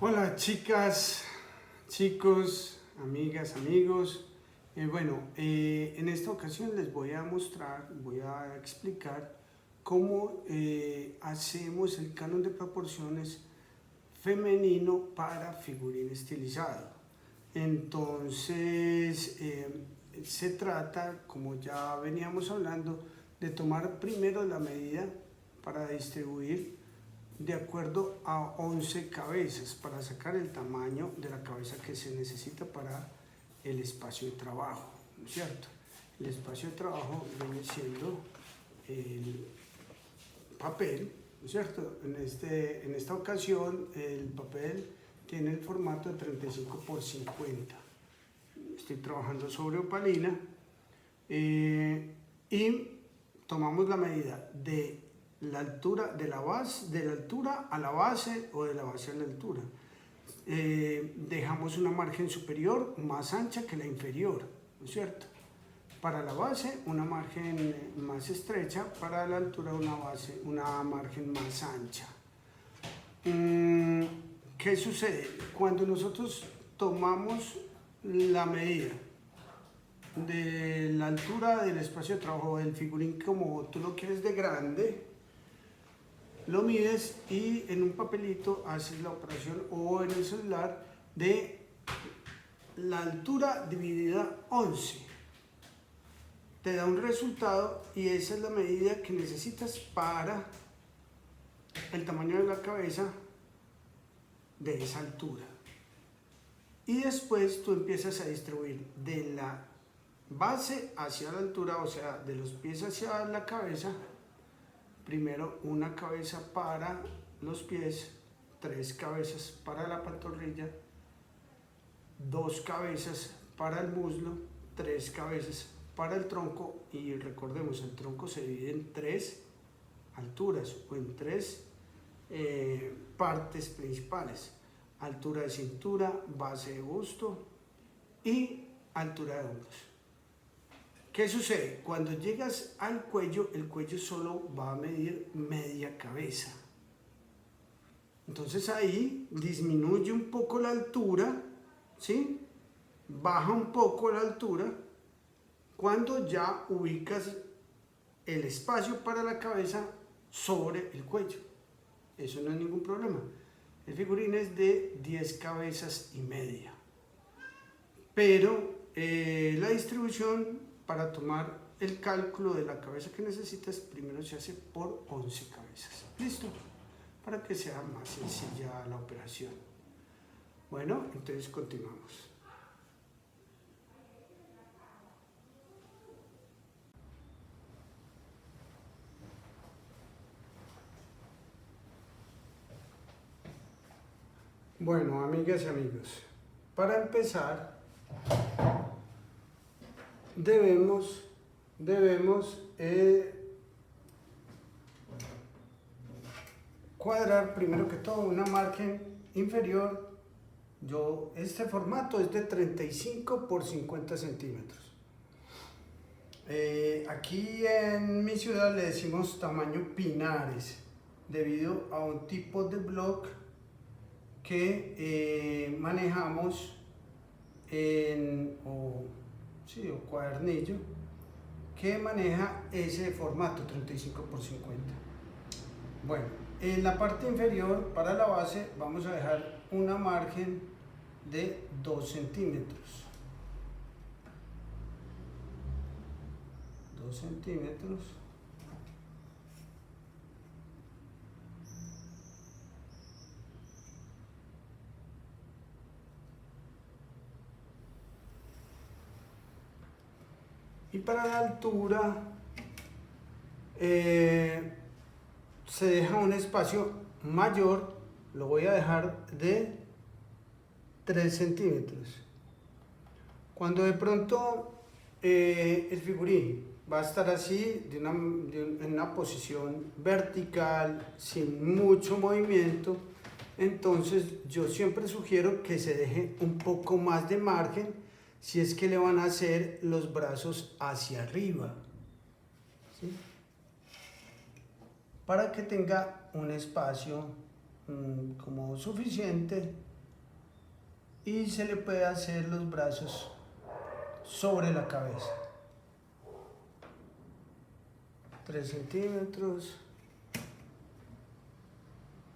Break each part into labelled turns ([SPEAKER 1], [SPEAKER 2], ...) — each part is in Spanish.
[SPEAKER 1] Hola chicas, chicos, amigas, amigos. En esta ocasión les voy a mostrar, voy a explicar cómo hacemos el canon de proporciones femenino para figurín estilizado. Entonces, se trata, como ya veníamos hablando, de tomar primero la medida para distribuir de acuerdo a 11 cabezas para sacar el tamaño de la cabeza que se necesita para el espacio de trabajo, ¿no es cierto? El espacio de trabajo viene siendo el papel, ¿no es cierto? En esta ocasión el papel tiene el formato de 35 por 50. Estoy trabajando sobre opalina y tomamos la medida de la altura de la base, de la altura a la base o de la base a la altura. Dejamos una margen superior más ancha que la inferior, ¿no es cierto? Para la base una margen más estrecha, para la altura una margen más ancha. ¿Qué sucede? Cuando nosotros tomamos la medida de la altura del espacio de trabajo del figurín, como tú lo quieres de grande, lo mides y en un papelito haces la operación, o en el celular, de la altura dividida 11. Te da un resultado y esa es la medida que necesitas para el tamaño de la cabeza de esa altura. Y después tú empiezas a distribuir de la base hacia la altura, o sea, de los pies hacia la cabeza. Primero una cabeza para los pies, 3 cabezas para la pantorrilla, 2 cabezas para el muslo, 3 cabezas para el tronco. Y recordemos, el tronco se divide en 3 alturas o en 3 partes principales: altura de cintura, base de busto y altura de hombros. ¿Qué sucede? Cuando llegas al cuello, el cuello solo va a medir media cabeza. Entonces ahí disminuye un poco la altura, ¿sí? Baja un poco la altura cuando ya ubicas el espacio para la cabeza sobre el cuello. Eso no es ningún problema. El figurín es de 10 cabezas y media. Pero la distribución para tomar el cálculo de la cabeza que necesitas primero se hace por 11 cabezas. ¿Listo? Para que sea más sencilla la operación. Bueno, entonces continuamos. Bueno, amigas y amigos, para empezar debemos cuadrar primero que todo una margen inferior. Este formato es de 35 por 50 centímetros. Aquí en mi ciudad le decimos tamaño pinares, debido a un tipo de bloc que manejamos o cuadernillo, que maneja ese formato 35 por 50. Bueno, en la parte inferior, para la base, vamos a dejar una margen de 2 centímetros. 2 centímetros. Y para la altura se deja un espacio mayor, lo voy a dejar de 3 centímetros. Cuando de pronto el figurín va a estar así, en una posición vertical, sin mucho movimiento, entonces yo siempre sugiero que se deje un poco más de margen si es que le van a hacer los brazos hacia arriba, ¿sí? Para que tenga un espacio como suficiente y se le puede hacer los brazos sobre la cabeza. 3 centímetros,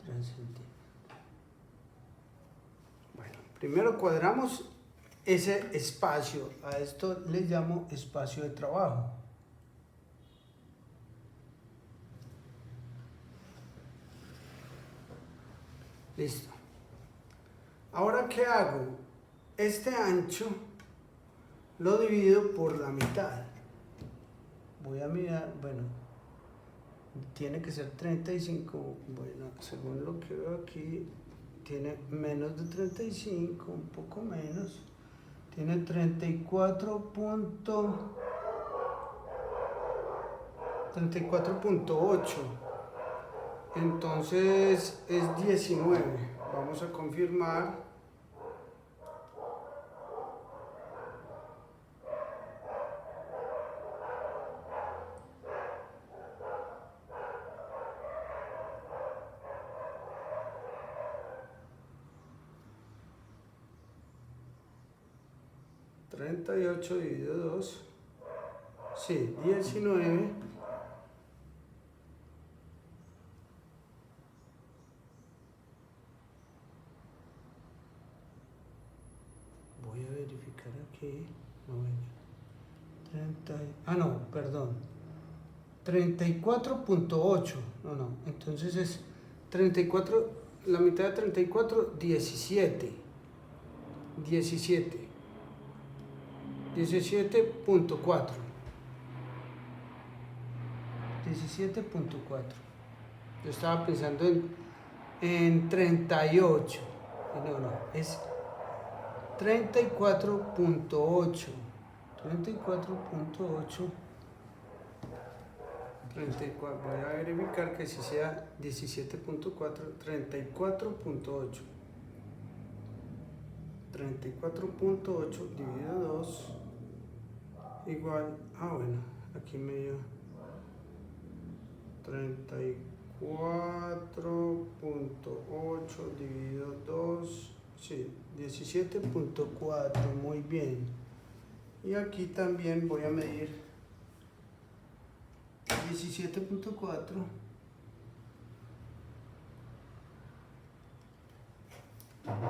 [SPEAKER 1] 3 centímetros. Bueno, primero cuadramos ese espacio, a esto le llamo espacio de trabajo. Listo. Ahora, ¿qué hago? Este ancho lo divido por la mitad. Voy a mirar, bueno, tiene que ser 35, bueno, según lo que veo aquí, tiene menos de 35, un poco menos. Tiene 34.8. Entonces es 19. Vamos a confirmar. $38 dividido 2. Sí, 19. Voy a verificar aquí. No, 30. No, perdón. 34.8. No. Entonces es 34. La mitad de 34, 17. 17. 17.4. 17.4. Yo estaba pensando en 38. No, es 34.8. 34.8. 34. Voy a verificar que si sea 17.4. 34.8. 34.8 dividido 2 igual, bueno, aquí me dio 34.8 dividido 2, sí, 17.4, muy bien. Y aquí también voy a medir 17.4.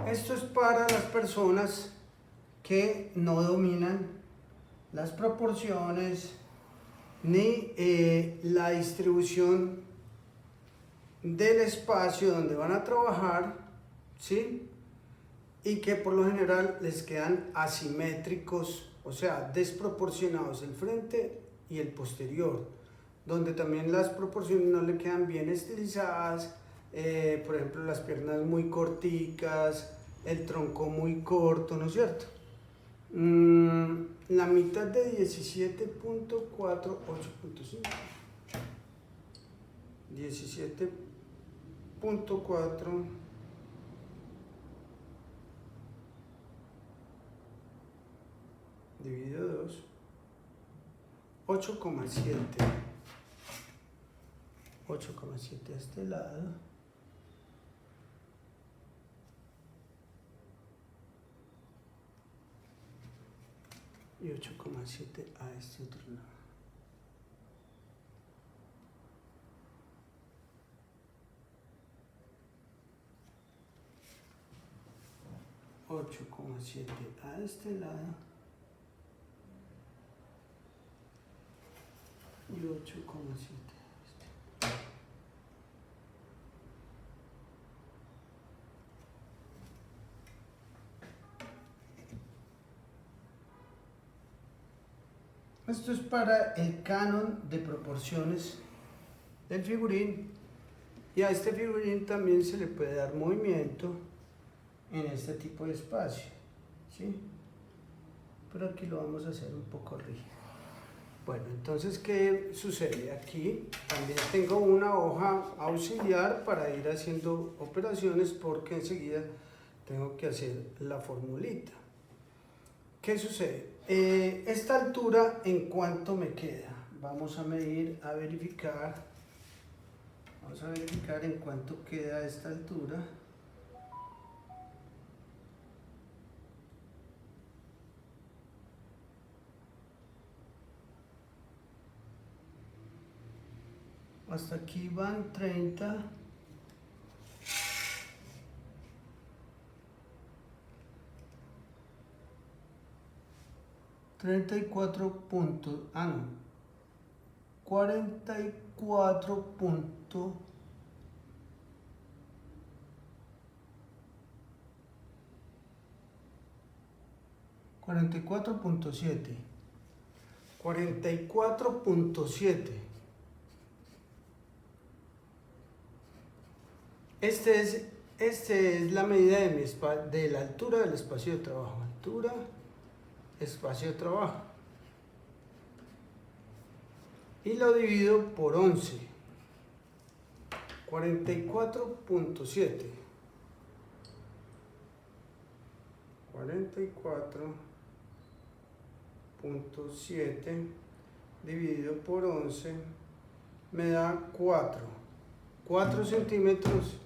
[SPEAKER 1] Esto es para las personas que no dominan las proporciones ni la distribución del espacio donde van a trabajar, ¿sí? Y que por lo general les quedan asimétricos, o sea, desproporcionados el frente y el posterior, donde también las proporciones no le quedan bien estilizadas. Por ejemplo, las piernas muy corticas, el tronco muy corto, ¿no es cierto? La mitad de 17.4, 8.5. 17.4 dividido 2, 8,7. 8,7 a este lado. Y 8,7 a este otro lado. 8,7 a este lado. Y 8,7 a este. Esto es para el canon de proporciones del figurín, y a este figurín también se le puede dar movimiento en este tipo de espacio, ¿sí? Pero aquí lo vamos a hacer un poco rígido. Bueno, entonces, ¿qué sucede? Aquí también tengo una hoja auxiliar para ir haciendo operaciones, porque enseguida tengo que hacer la formulita. ¿Qué sucede? Esta altura, ¿en cuánto me queda? Vamos a medir, a verificar. Vamos a verificar en cuánto queda esta altura. hasta aquí van 30. $34 no, 44 44.7. 44.7. Este es la medida de la altura del espacio de trabajo. Altura, espacio de trabajo. Y lo divido por 11. 44.7. 44.7 dividido por 11 me da 4 centímetros,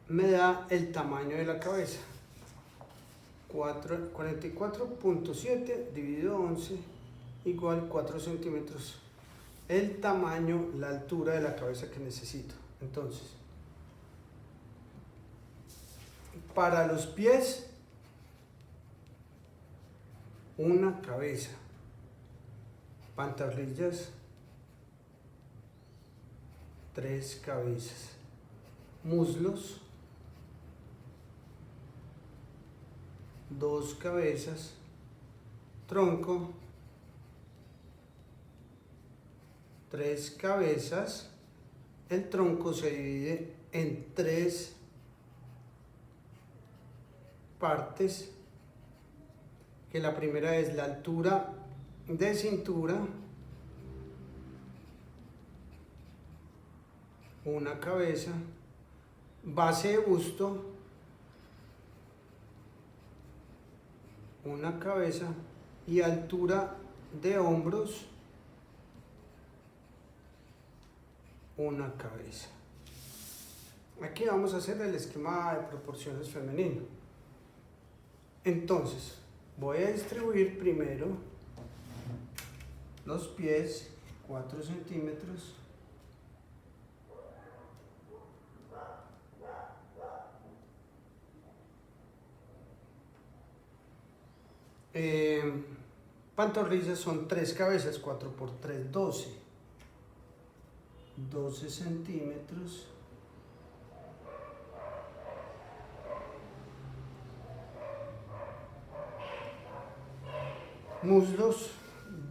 [SPEAKER 1] me da el tamaño de la cabeza. 44.7 dividido 11 igual 4 centímetros, el tamaño, la altura de la cabeza que necesito. Entonces, para los pies, una cabeza. Pantorrillas, 3 cabezas. Muslos, 2 cabezas. Tronco, 3 cabezas. El tronco se divide en 3 partes, que la primera es la altura de cintura, una cabeza, base de busto, una cabeza, y altura de hombros, una cabeza. Aquí vamos a hacer el esquema de proporciones femenino. Entonces, voy a distribuir primero los pies, 4 centímetros. Pantorrillas son 3 cabezas, 4 por 3, 12. 12 centímetros. Muslos,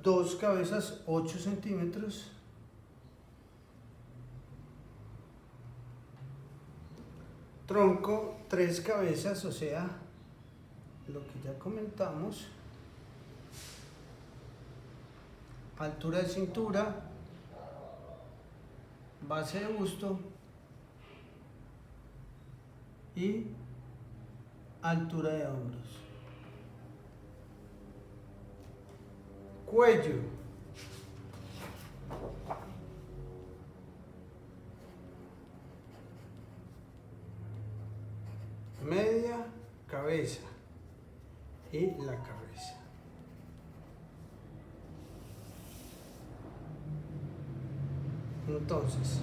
[SPEAKER 1] 2 cabezas, 8 centímetros. Tronco, 3 cabezas, o sea, lo que ya comentamos. Altura de cintura, base de busto y altura de hombros. Cuello, media cabeza y la cabeza. Entonces,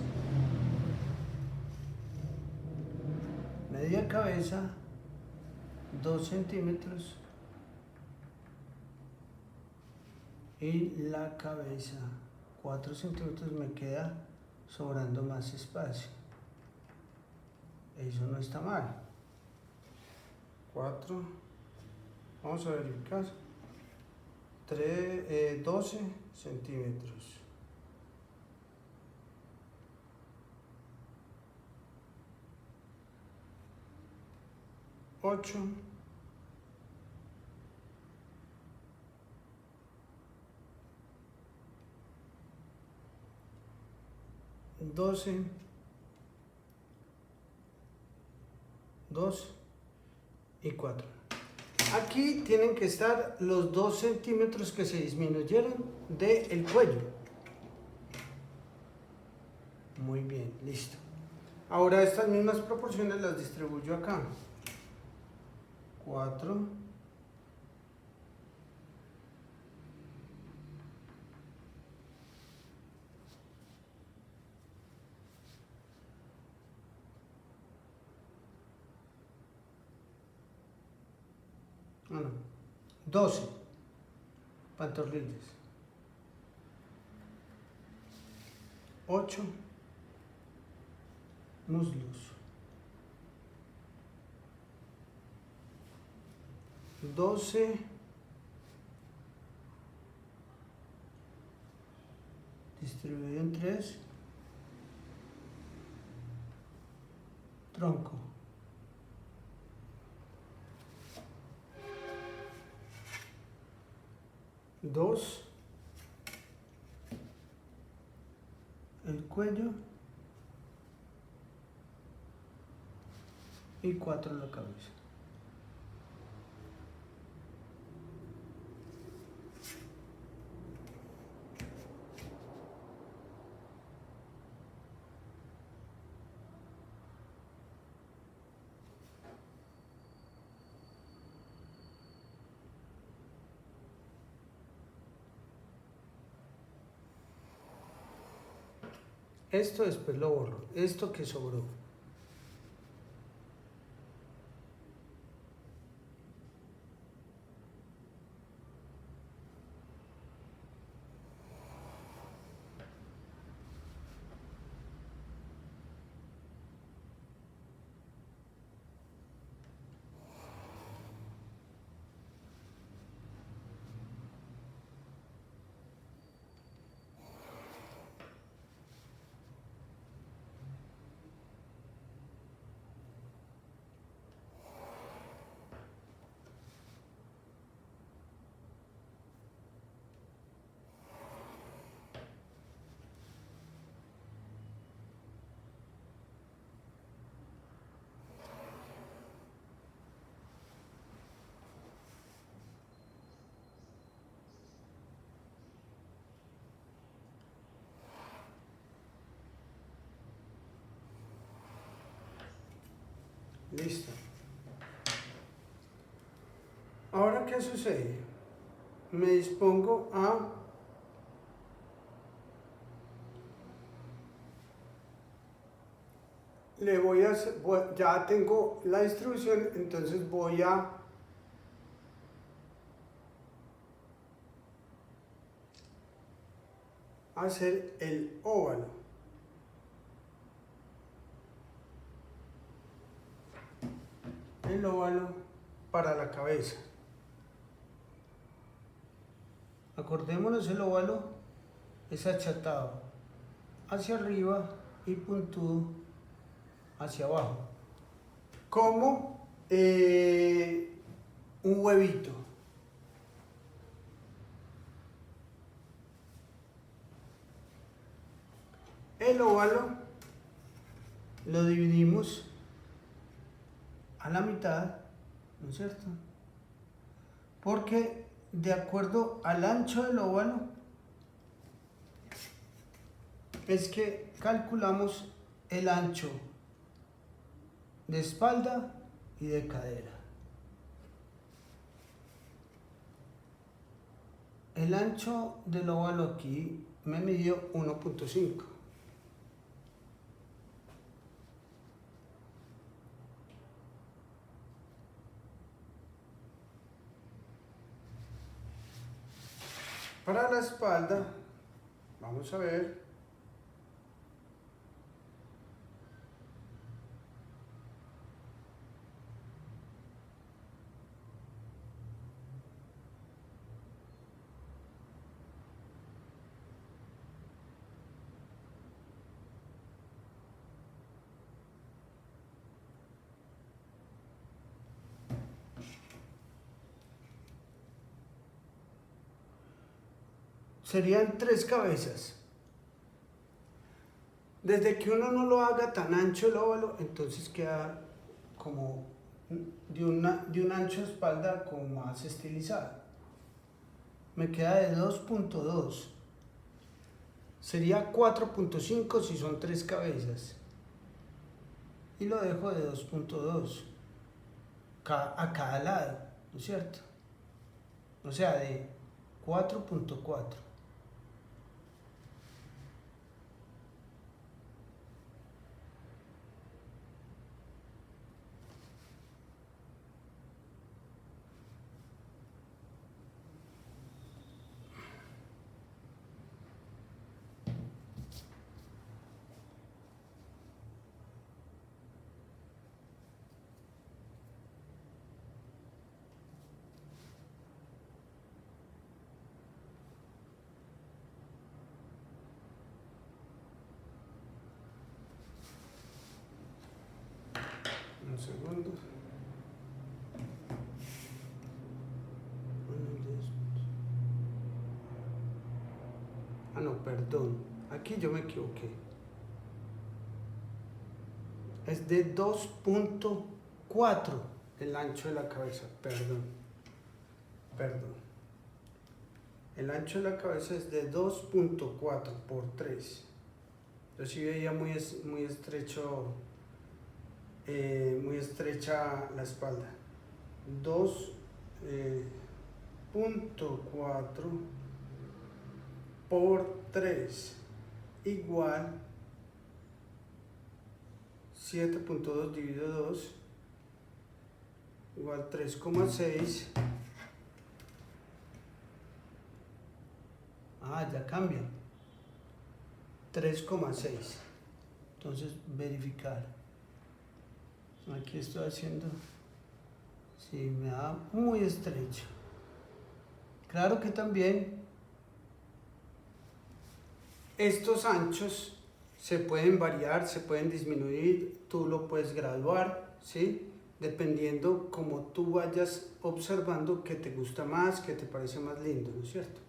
[SPEAKER 1] media cabeza, 2 centímetros, y la cabeza, 4 centímetros, me queda sobrando más espacio. Eso no está mal. 4, vamos a verificar, 12 centímetros. 8, 12, 2 y 4. Aquí tienen que estar los 2 centímetros que se disminuyeron del cuello. Muy bien, listo. Ahora estas mismas proporciones las distribuyo acá. 4, 4, no, 12 pantorrillas, 8 muslos, 12 distribuido en 3 tronco, 2 el cuello y 4 la cabeza. Esto después lo borro, esto que sobró. Listo. Ahora, ¿qué sucede? Me dispongo a le voy a hacer, ya tengo la distribución, entonces voy a hacer el óvalo. El óvalo para la cabeza. Acordémonos, el óvalo es achatado hacia arriba y puntudo hacia abajo, como un huevito. El óvalo lo dividimos a la mitad, ¿no es cierto? Porque de acuerdo al ancho del óvalo es que calculamos el ancho de espalda y de cadera. El ancho del óvalo aquí me midió 1.5. Para la espalda, vamos a ver. Serían 3 cabezas. Desde que uno no lo haga tan ancho el óvalo, entonces queda como de un ancho de espalda como más estilizado. Me queda de 2.2. Sería 4.5 si son 3 cabezas. Y lo dejo de 2.2 a cada lado, ¿no es cierto? O sea, de 4.4. segundo. Ah, no, perdón. Aquí yo me equivoqué. Es de 2.4 el ancho de la cabeza. Perdón. El ancho de la cabeza es de 2.4 por 3. Yo sí veía muy estrecho, muy estrecha la espalda. 2.4 por 3 igual 7.2 dividido 2 igual 3,6. Ya cambia. 3,6. Entonces verificar. Aquí estoy haciendo. Sí, me da muy estrecho. Claro que también estos anchos se pueden variar, se pueden disminuir, tú lo puedes graduar, ¿sí? Dependiendo como tú vayas observando qué te gusta más, qué te parece más lindo, ¿no es cierto?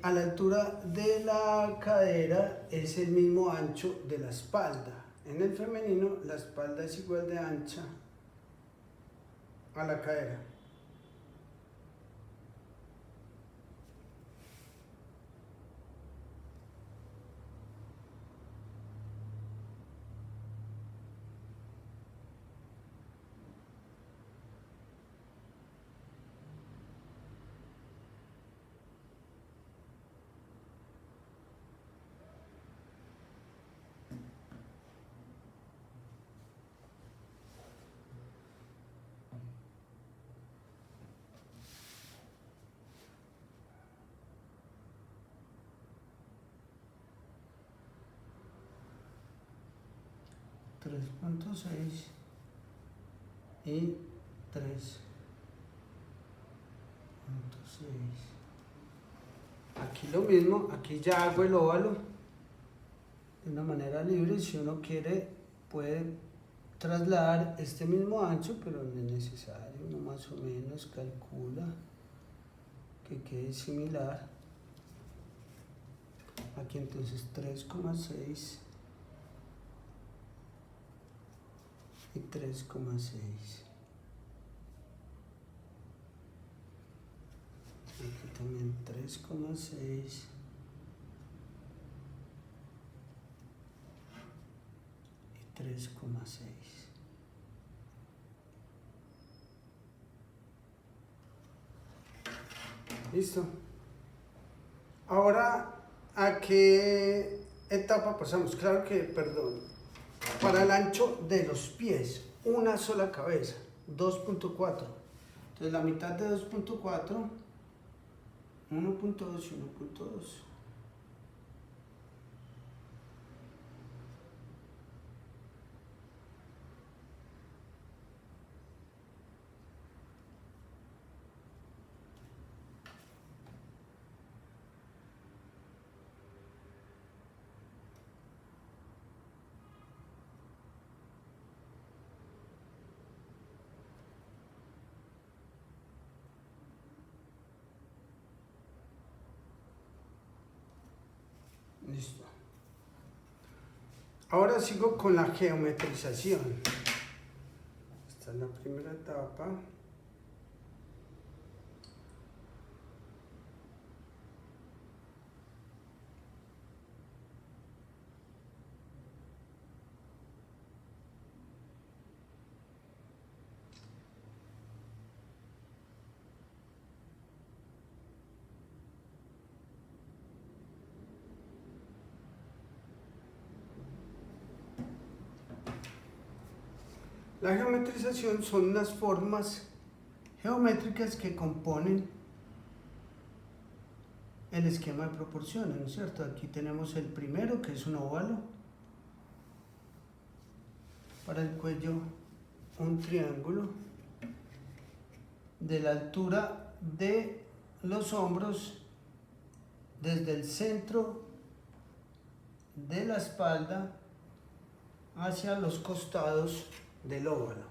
[SPEAKER 1] A la altura de la cadera es el mismo ancho de la espalda. En el femenino la espalda es igual de ancha a la cadera. .6 y 3.6. Aquí lo mismo, aquí ya hago el óvalo de una manera libre. Si uno quiere puede trasladar este mismo ancho, pero no es necesario. Uno más o menos calcula que quede similar. Aquí entonces 3,6 y 3,6. Aquí también 3,6 y 3,6. Listo. Ahora, ¿a qué etapa pasamos? Claro que, perdón, para el ancho de los pies, una sola cabeza, 2.4. Entonces la mitad de 2.4, 1.2 y 1.2. Listo. Ahora sigo con la geometrización. Esta es la primera etapa. La geometrización son las formas geométricas que componen el esquema de proporciones, ¿no es cierto? Aquí tenemos el primero, que es un óvalo. Para el cuello, un triángulo. De la altura de los hombros, desde el centro de la espalda hacia los costados, del óvalo.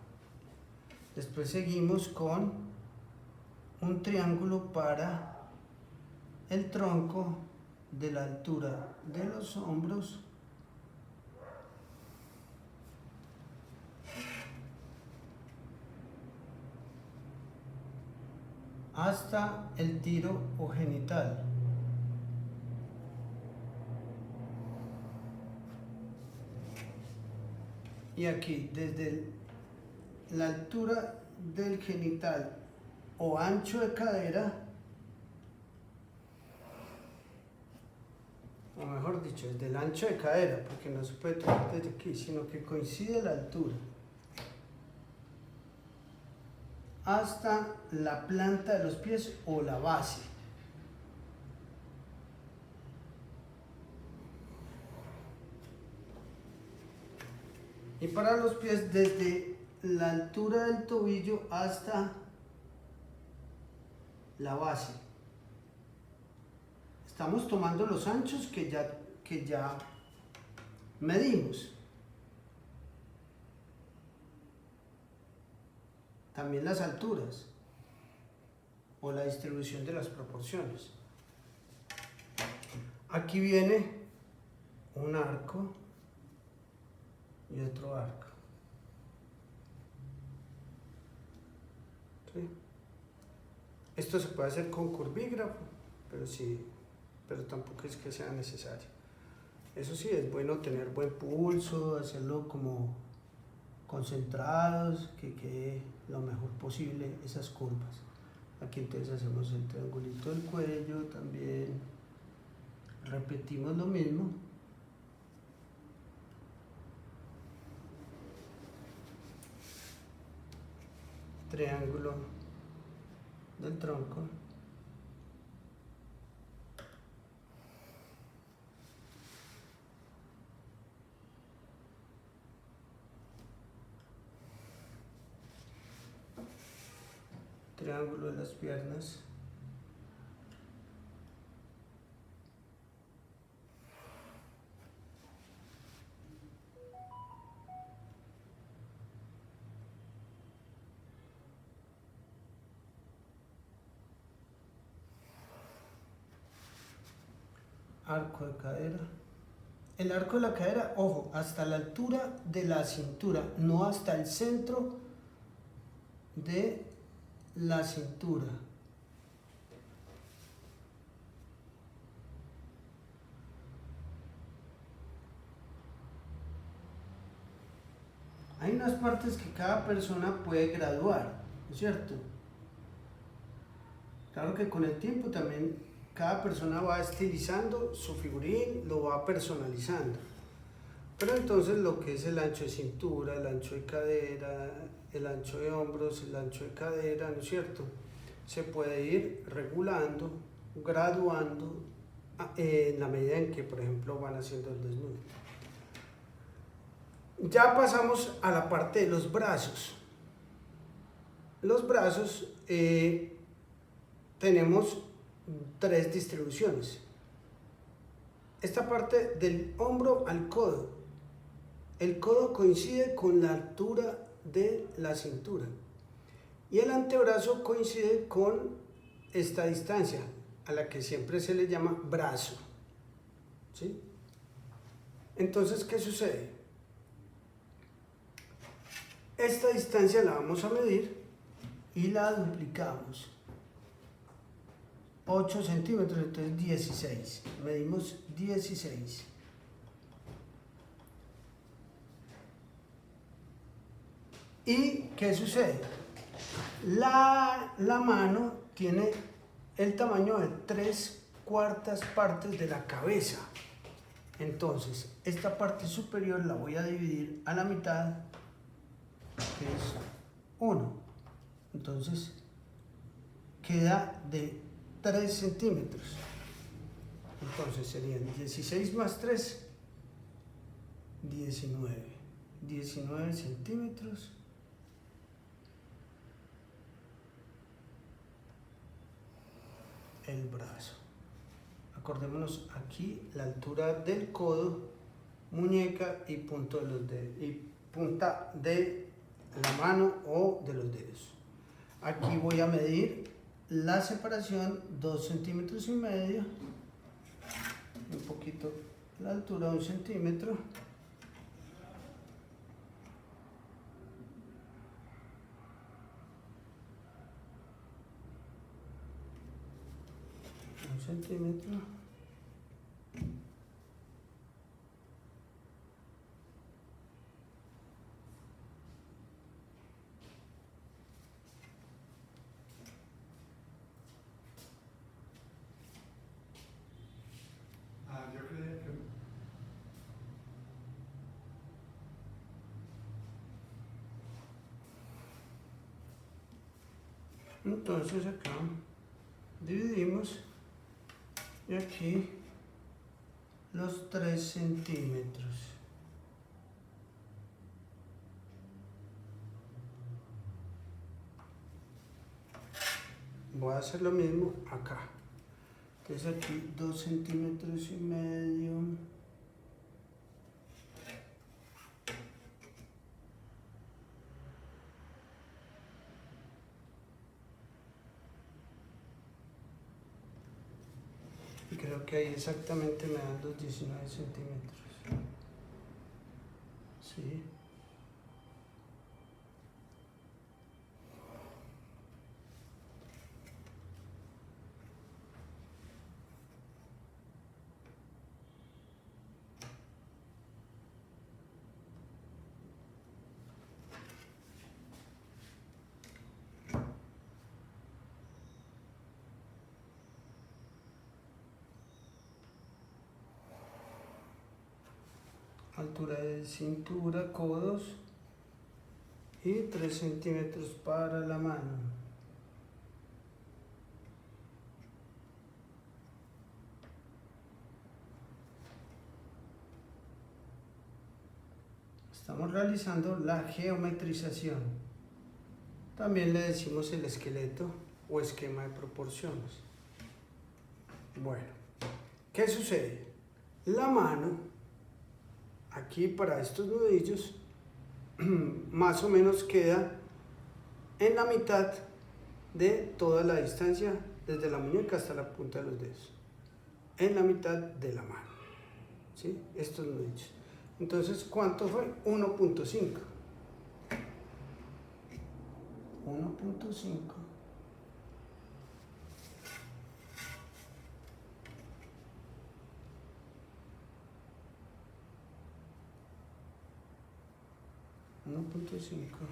[SPEAKER 1] Después seguimos con un triángulo para el tronco de la altura de los hombros hasta el tiro o genital. Y aquí, desde la altura del genital o ancho de cadera, o mejor dicho, desde el ancho de cadera, porque no se puede tomar desde aquí, sino que coincide la altura, hasta la planta de los pies o la base. Y para los pies, desde la altura del tobillo hasta la base. Estamos tomando los anchos que ya medimos. También las alturas o la distribución de las proporciones. Aquí viene un arco y otro arco. ¿Sí? Esto se puede hacer con curvígrafo, pero tampoco es que sea necesario. Eso sí, es bueno tener buen pulso, hacerlo como concentrados, que quede lo mejor posible esas curvas. Aquí entonces hacemos el triangulito del cuello también. Repetimos lo mismo. Triángulo del tronco. Triángulo de las piernas. Arco de cadera. El arco de la cadera, ojo, hasta la altura de la cintura, no hasta el centro de la cintura. Hay unas partes que cada persona puede graduar, ¿no es cierto? Claro que con el tiempo también cada persona va estilizando su figurín, lo va personalizando. Pero entonces lo que es el ancho de cintura, el ancho de cadera, el ancho de hombros, el ancho de cadera, ¿no es cierto? Se puede ir regulando, graduando en la medida en que, por ejemplo, van haciendo el desnudo. Ya pasamos a la parte de los brazos. Los brazos tenemos tres distribuciones. Esta parte del hombro al codo. El codo coincide con la altura de la cintura. Y el antebrazo coincide con esta distancia, a la que siempre se le llama brazo. ¿Sí? Entonces, ¿qué sucede? Esta distancia la vamos a medir y la duplicamos. 8 centímetros, entonces 16. Medimos 16. ¿Y qué sucede? La mano tiene el tamaño de 3/4 partes de la cabeza. Entonces, esta parte superior la voy a dividir a la mitad, que es 1. Entonces, queda de 3 centímetros. Entonces serían 16 más 3, 19. 19 centímetros. El brazo. Acordémonos aquí la altura del codo, muñeca y punta de la mano o de los dedos. Aquí voy a medir la separación 2,5 centímetros, un poquito la altura 1 centímetro. Un centímetro. Entonces acá dividimos y aquí los 3 centímetros. Voy a hacer lo mismo acá. Entonces aquí 2,5 centímetros. Y creo que ahí exactamente me dan los 19 centímetros. Sí. Altura de cintura, codos y 3 centímetros para la mano. Estamos realizando la geometrización. También le decimos el esqueleto o esquema de proporciones. Bueno, ¿qué sucede? La mano aquí para estos nudillos más o menos queda en la mitad de toda la distancia desde la muñeca hasta la punta de los dedos, en la mitad de la mano, ¿sí? Estos nudillos. Entonces, ¿cuánto fue? 1,5. 1,5. Uno punto cinco.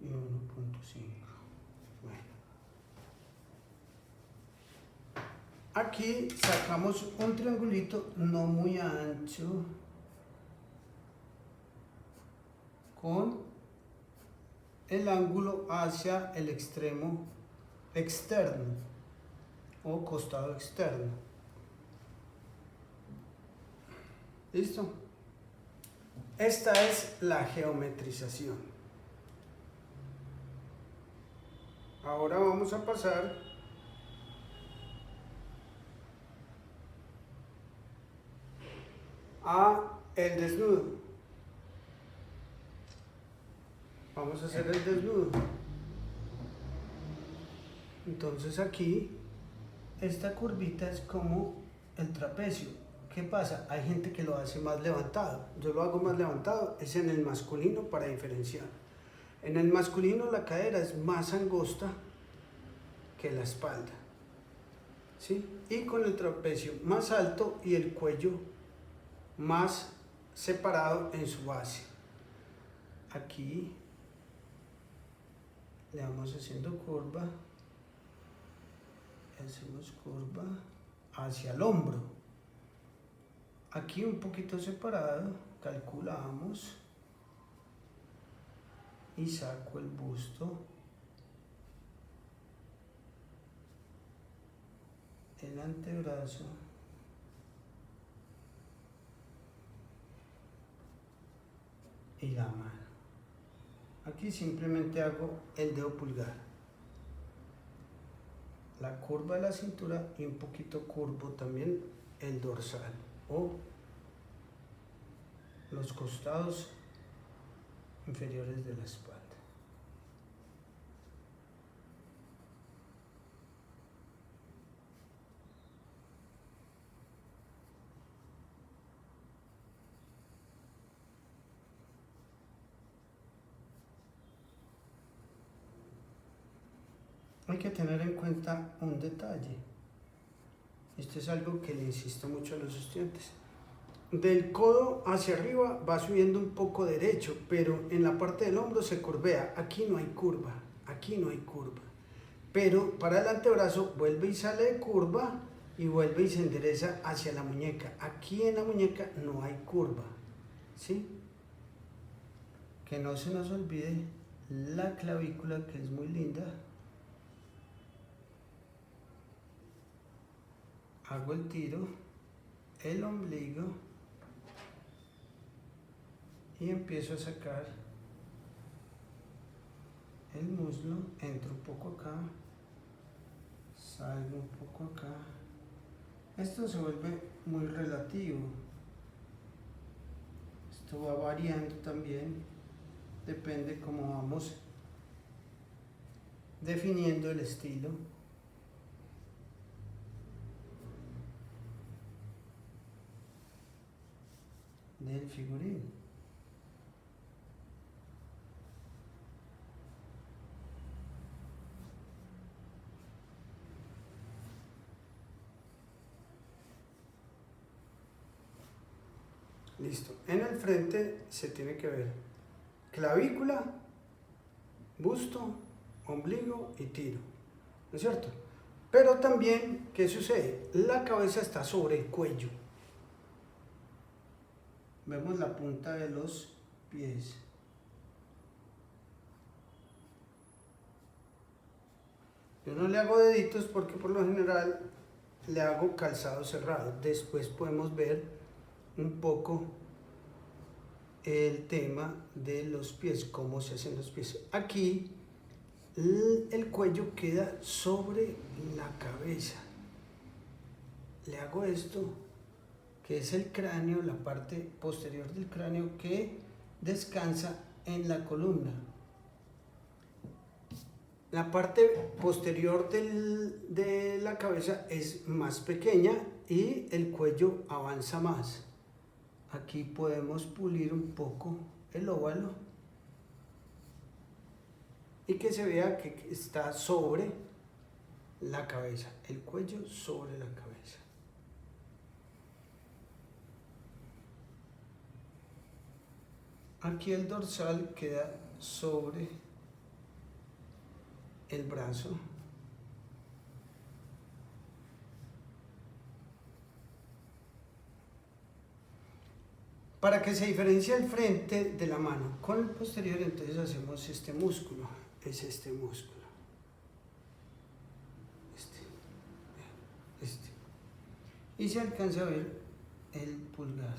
[SPEAKER 1] Y 1,5. Bueno. Aquí sacamos un triangulito no muy ancho con el ángulo hacia el extremo externo o costado externo. ¿Listo? Esta es la geometrización. Ahora vamos a pasar a el desnudo. Vamos a hacer el desnudo. Entonces aquí esta curvita es como el trapecio. ¿Qué pasa? Hay gente que lo hace más levantado. Yo lo hago más levantado, es en el masculino para diferenciar. En el masculino la cadera es más angosta que la espalda, ¿sí? Y con el trapecio más alto y el cuello más separado en su base. Aquí le vamos haciendo curva, hacemos curva hacia el hombro. Aquí un poquito separado, calculamos y saco el busto, el antebrazo y la mano. Aquí simplemente hago el dedo pulgar. la curva de la cintura y un poquito curvo también el dorsal o los costados inferiores de la espalda. Hay que tener en cuenta un detalle. Esto es algo que le insisto mucho a los estudiantes. Del codo hacia arriba va subiendo un poco derecho, pero en la parte del hombro se curvea. Aquí no hay curva, aquí no hay curva. Pero para el antebrazo vuelve y sale de curva y vuelve y se endereza hacia la muñeca. Aquí en la muñeca no hay curva, ¿sí? Que no se nos olvide la clavícula, que es muy linda. Hago el tiro, el ombligo y empiezo a sacar el muslo, entro un poco acá, salgo un poco acá. Esto se vuelve muy relativo, esto va variando también, depende cómo vamos definiendo el estilo. Del figurín. Listo. En el frente se tiene que ver clavícula, busto, ombligo y tiro, ¿no es cierto? Pero también, ¿qué sucede? La cabeza está sobre el cuello. Vemos la punta de los pies. Yo no le hago deditos porque por lo general le hago calzado cerrado. Después podemos ver un poco el tema de los pies, cómo se hacen los pies. Aquí el cuello queda sobre la cabeza. Le hago esto, que es el cráneo, la parte posterior del cráneo que descansa en la columna. La parte posterior de la cabeza es más pequeña y el cuello avanza más. Aquí podemos pulir un poco el óvalo y que se vea que está sobre la cabeza, el cuello sobre la cabeza. Aquí el dorsal queda sobre el brazo. Para que se diferencie el frente de la mano con el posterior, entonces hacemos este músculo, es este músculo. Este. Y se alcanza a ver el pulgar.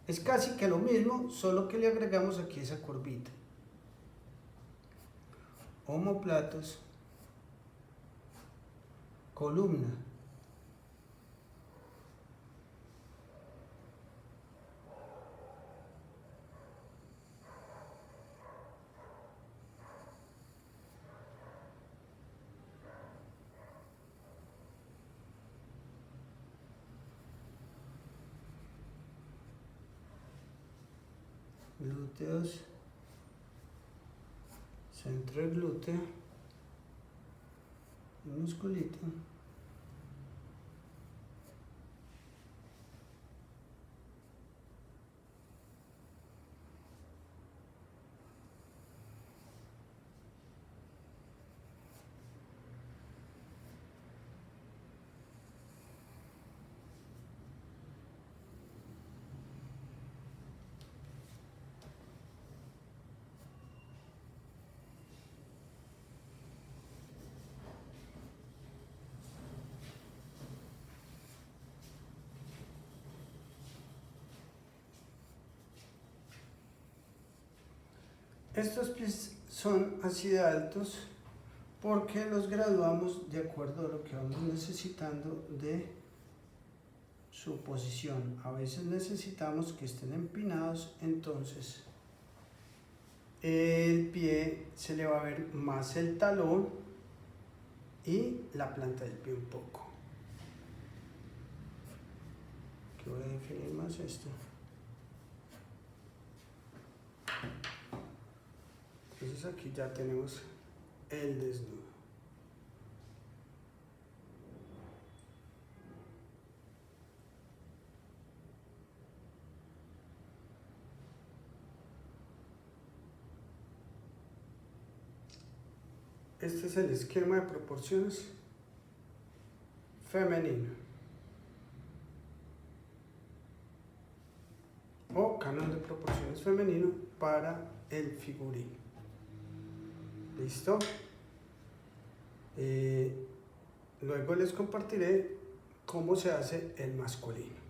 [SPEAKER 1] Es casi que lo mismo, solo que le agregamos aquí esa curvita. Omóplatos, columna, glúteos, centro del glúteo, un musculito, estos pies son así de altos porque los graduamos de acuerdo a lo que vamos necesitando de su posición. A veces necesitamos que estén empinados, entonces el pie se le va a ver más el talón y la planta del pie un poco. Que voy a definir más esto. Entonces aquí ya tenemos el desnudo. Este es el esquema de proporciones femenino o canon de proporciones femenino para el figurín. ¿Listo? Luego les compartiré cómo se hace el masculino.